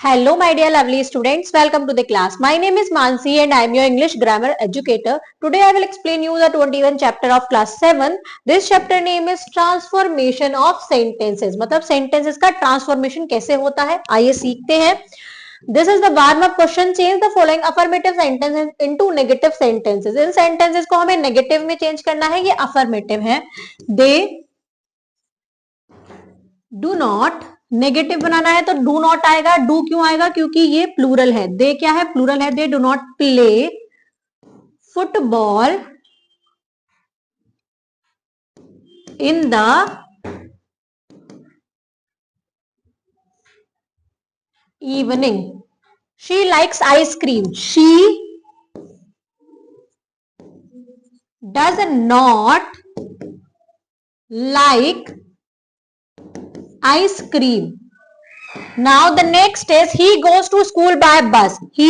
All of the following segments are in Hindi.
Hello, my dear lovely students. Welcome to the class. My name is Mansi and I am your English grammar educator. Today I will explain you the 21 chapter of class 7. This chapter name is transformation of sentences. मतलब sentences का transformation कैसे होता है आइए सीखते हैं. This is the warm up question. Change the following affirmative sentences into negative sentences. In sentences को हमें negative में change करना है. ये affirmative है. They डू नॉट नेगेटिव बनाना है तो डू नॉट आएगा. डू क्यों आएगा? क्योंकि ये प्लूरल है. दे क्या है? प्लूरल है. They do not play football in the evening. She likes ice cream. She does not like ice cream. Now the next is he goes to school by bus. He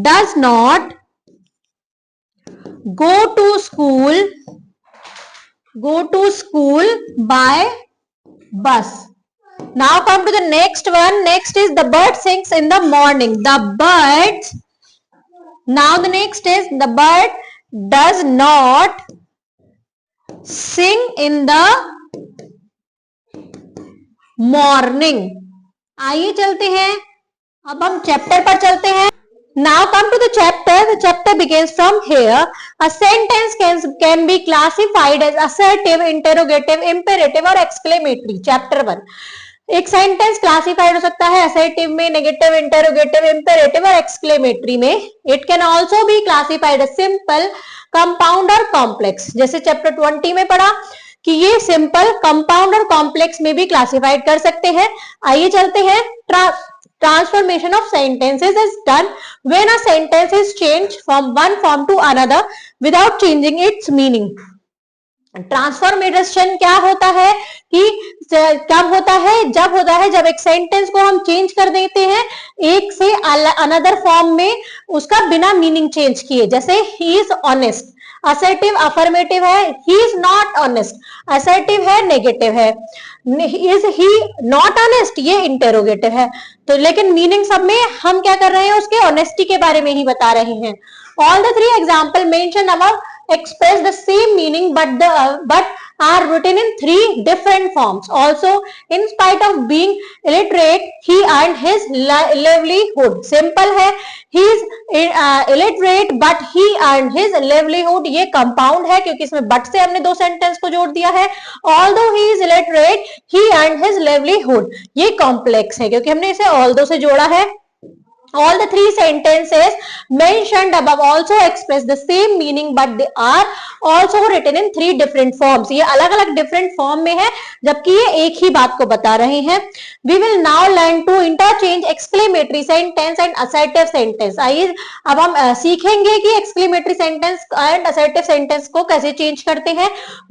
does not go to school by bus. Now come to the next one. Next is the bird sings in the morning. The bird. Now the next is the bird does not sing in the morning. आइए चलते हैं. अब हम चैप्टर पर चलते हैं. Now come to the chapter. The chapter begins from here. A sentence can be classified as assertive, interrogative, imperative और exclamatory. Chapter 1. एक सेंटेंस क्लासिफाइड हो सकता है असर्टिव में, नेगेटिव, इंटरोगेटिव, इंपेरेटिव और एक्सक्लेमेटरी में. It can also be classified as simple, compound और कॉम्प्लेक्स. जैसे चैप्टर 20 में पढ़ा कि ये सिंपल, कंपाउंड और कॉम्प्लेक्स में भी क्लासिफाइड कर सकते हैं. आइए चलते हैं. Transformation of sentences is done when a sentence is changed from one form to another without changing its meaning. Transformation क्या होता है कि कब होता है? जब होता है जब एक सेंटेंस को हम चेंज कर देते हैं एक से अनदर फॉर्म में, उसका बिना मीनिंग चेंज किए. जैसे he is honest, assertive affirmative है. He is not honest, assertive है, नेगेटिव है. इज ही नॉट ऑनेस्ट, ये इंटेरोगेटिव है. तो लेकिन मीनिंग सब में हम क्या कर रहे हैं? उसके ऑनेस्टी के बारे में ही बता रहे हैं. All the three example mention above express the same meaning but are written in three different forms. Also, in spite of being illiterate, he earned his livelihood. Simple है. He is illiterate but he earned his livelihood. ये compound है क्योंकि इसमें but से हमने दो सेंटेंस को जोड़ दिया है. Although he is illiterate, he earned his livelihood. ये complex है क्योंकि हमने इसे although से जोड़ा है. All the three sentences mentioned above also express the same meaning but they are also written in three different forms. ये अलग अलग different form में है जबकि ये एक ही बात को बता रहे हैं. We will now learn to interchange exclamatory sentence and assertive sentence. आइए अब हम सीखेंगे कि exclamatory sentence and assertive sentence को कैसे change करते हैं.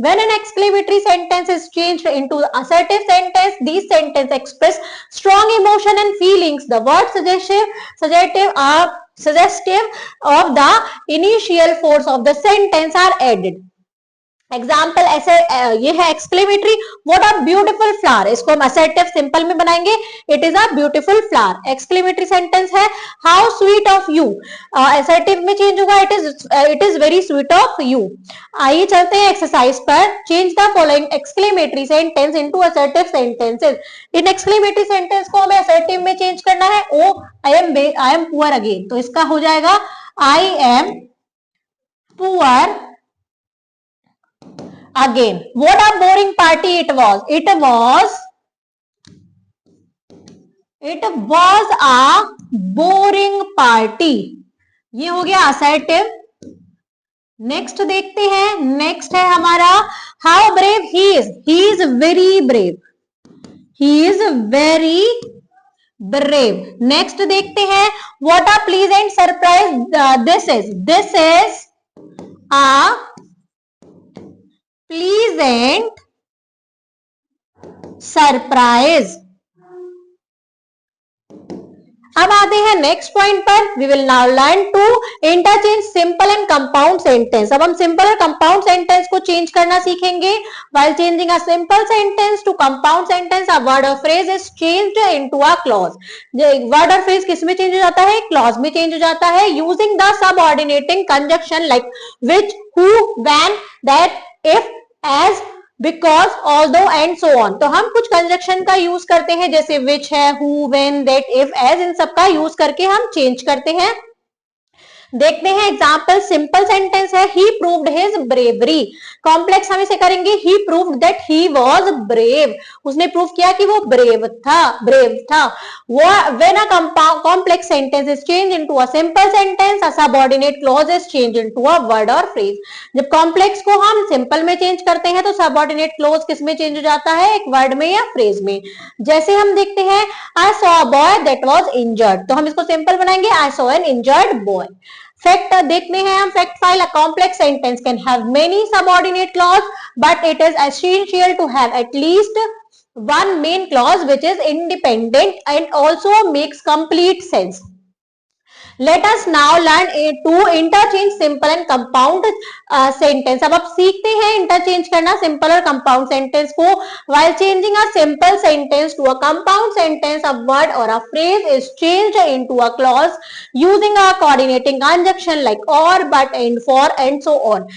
When an exclamatory sentence is changed into assertive sentence, these sentences express strong emotion and feelings. The word suggestive of the initial force of the sentence are added. Example ऐसे ये है exclamatory. What a beautiful flower. इसको हम असर्टिव सिंपल में बनाएंगे. It is a beautiful flower. Exclamatory sentence है how sweet of you. Assertive में चेंज होगा it is very sweet of you. आइए चलते हैं एक्सरसाइज पर. Change the following exclamatory sentence into assertive sentences. इन एक्सक्लेमेटरी सेंटेंस को हमें असर्टिव में चेंज करना है. Oh I am poor again, तो इसका हो जाएगा आई am poor again. What a boring party it was. It was a boring party. ये हो गया assertive. नेक्स्ट देखते हैं. नेक्स्ट है हमारा how brave he is. He is very brave. He is very brave. Next देखते हैं what a pleasant surprise this is. This is a pleasant surprise. अब आते हैं नेक्स्ट पॉइंट पर। We will now learn to interchange simple and compound sentence. अब हम सिंपल और कंपाउंड सेंटेंस को चेंज करना सीखेंगे। While changing a simple sentence to compound sentence, a word और phrase is changed into a clause. Word और फ्रेज किस में चेंज हो जाता है? क्लॉज में चेंज हो जाता है। Using the subordinating conjunction like which, who, when, that, if, as, because, although and so on. तो हम कुछ कंजक्शन का यूज करते हैं, जैसे विच है, who, when, that, if, as, इन सब का यूज करके हम चेंज करते हैं। देखते हैं एग्जाम्पल। सिंपल सेंटेंस है he proved his bravery. Complex हम इसे करेंगे he proved that he was brave. उसने प्रूव किया कि वो ब्रेव था। When a complex sentence is change into a simple sentence, a subordinate clause is change into a word और फ्रेज। जब कॉम्प्लेक्स को हम सिंपल में चेंज करते हैं तो सबऑर्डिनेट क्लॉज किस में चेंज हो जाता है? एक वर्ड में या फ्रेज में। जैसे हम देखते हैं I saw a boy that was injured, तो हम इसको सिंपल बनाएंगे I saw an injured boy. Fact देखते हैं हम। Fact file, a complex sentence can have many subordinate clause but it is essential to have at least one main clause which is independent and also makes complete sense. Let us now learn to interchange simple and compound sentence. अब आप सीखते हैं इंटरचेंज करना सिंपल और कंपाउंड सेंटेंस को। while changing a simple sentence to a compound sentence, a word or a phrase is changed into a clause using a coordinating conjunction like or, but, and, for and so on.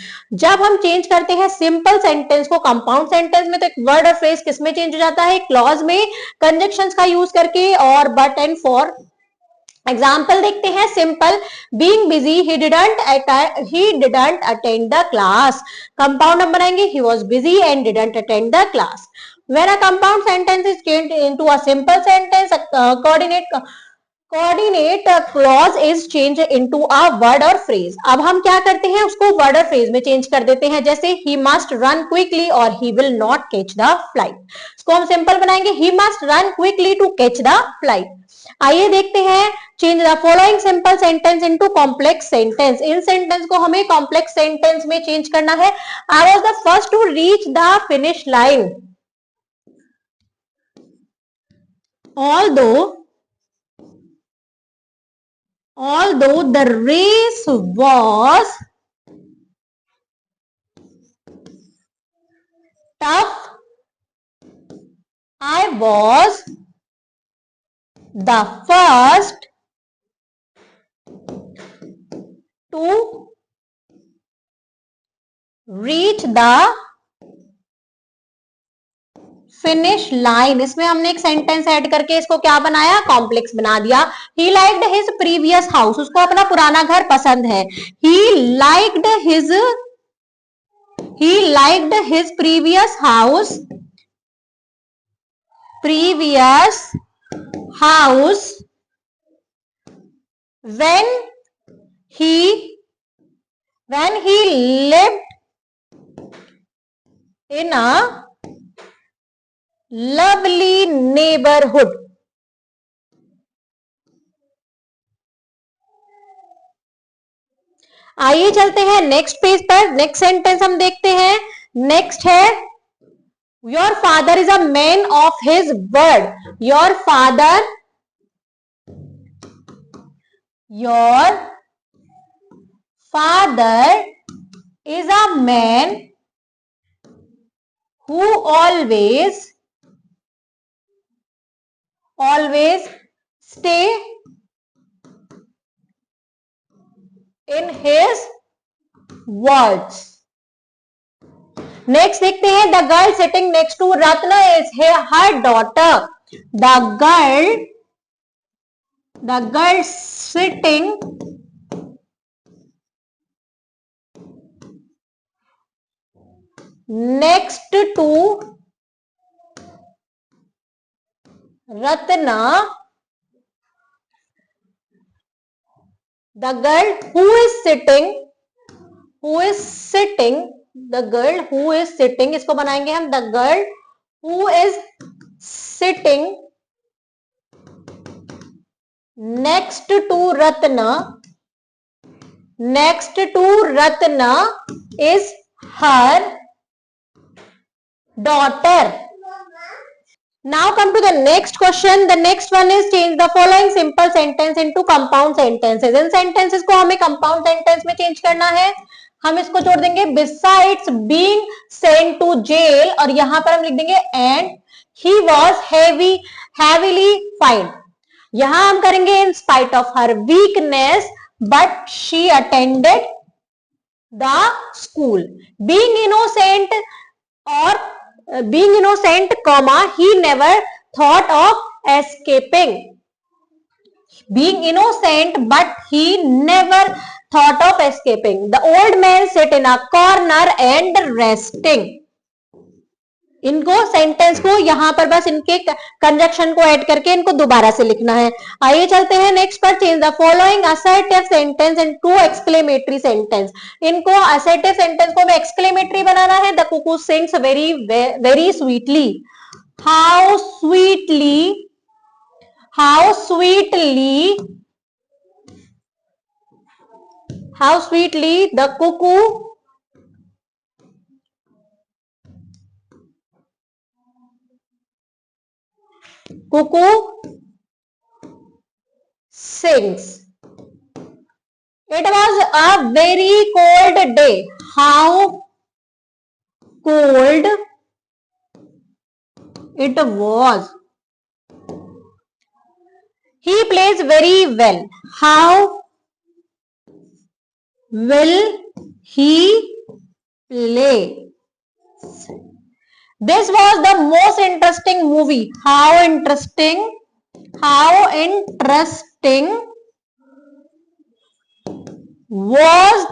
जब हम चेंज करते हैं सिंपल सेंटेंस को कंपाउंड सेंटेंस में, तो एक वर्ड और फ्रेज किस में चेंज हो जाता है? क्लॉज में, कंजक्शंस का यूज करके, और, बट एंड फॉर। एग्जाम्पल देखते हैं। Simple, being busy he didn't attend the class. Compound हम बनाएंगे he was busy and didn't attend the class. When a compound sentence is changed into a simple sentence, coordinate clause is changed into a word or phrase. अब हम क्या करते हैं? उसको वर्ड और फ्रेज में चेंज कर देते हैं, जैसे he must run quickly और he will not catch the flight. इसको हम सिंपल बनाएंगे he must run quickly to catch the flight. आइए देखते हैं। Change the following simple sentence into complex sentence. इन सेंटेंस को हमें कॉम्प्लेक्स सेंटेंस में चेंज करना है। I was the first to reach the finish line. although the race was tough, I was the first to reach the finish line. इसमें हमने एक सेंटेंस ऐड करके इसको क्या बनाया? कॉम्प्लेक्स बना दिया। He liked his previous house, उसको अपना पुराना घर पसंद है। He liked his previous house when he lived in a lovely neighborhood. आइए चलते हैं नेक्स्ट पेज पर। नेक्स्ट सेंटेंस हम देखते हैं। नेक्स्ट है your father is a man of his word. Your father is a man who always stay in his words. Next देखते हैं। The girl sitting next to Ratna is her daughter. The girl sitting next to Ratna, the girl who is sitting, the girl who is sitting, इसको बनाएंगे हम the girl who is sitting next to Ratna is her daughter. Now come to the next question. The next one is change the following simple sentence into compound sentences. In sentences को हमें compound sentence में change करना है. हम इसको जोड़ देंगे besides being sent to jail और यहां पर हम लिख देंगे and he was heavily fined. यहां हम करेंगे in spite of her weakness but she attended the school. Being innocent or being innocent, comma, he never thought of escaping. Being innocent, but he never thought of escaping. The old man sat in a corner and resting. इनको सेंटेंस को यहां पर बस इनके कंजक्शन को ऐड करके इनको दोबारा से लिखना है. आइए चलते हैं नेक्स्ट पर. Change the following assertive sentence and to exclamatory sentence. इनको असर्टिव सेंटेंस को हमें एक्सक्लेमेटरी बनाना है. The cuckoo sings very very sweetly. How sweetly the cuckoo sings. It was a very cold day. How cold it was. He plays very well. How will he play? This was the most interesting movie. How interesting was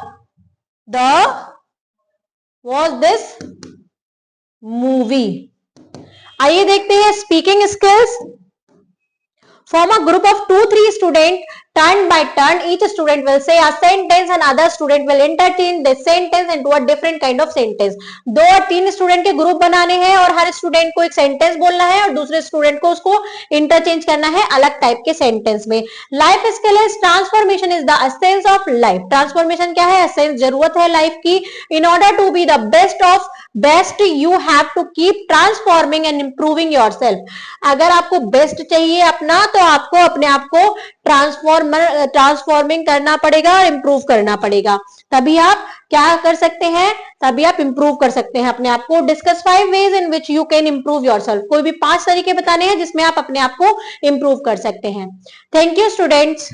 this movie. आइए देखते हैं speaking skills. Form a group of 2-3 students. Turn by turn, each student will say a sentence and other student will interchange this sentence into a different kind of sentence. 2 और 3 स्टूडेंट के ग्रुप बनाने हैं और हर स्टूडेंट को एक सेंटेंस बोलना है और दूसरे स्टूडेंट को उसको इंटरचेंज करना है अलग टाइप के सेंटेंस में. Life skill is transformation is the essence of life. Transformation क्या है? एसेंस, जरूरत है लाइफ की. In order to be the best you have to keep transforming and improving yourself. अगर आपको बेस्ट चाहिए अपना तो आपको अपने आप को ट्रांसफॉर्मिंग करना पड़ेगा और इंप्रूव करना पड़ेगा. तभी आप क्या कर सकते हैं? तभी आप इंप्रूव कर सकते हैं अपने आप को. Discuss 5 ways in which you can improve yourself. कोई भी 5 तरीके बताने हैं जिसमें आप अपने आप को इंप्रूव कर सकते हैं. Thank you students.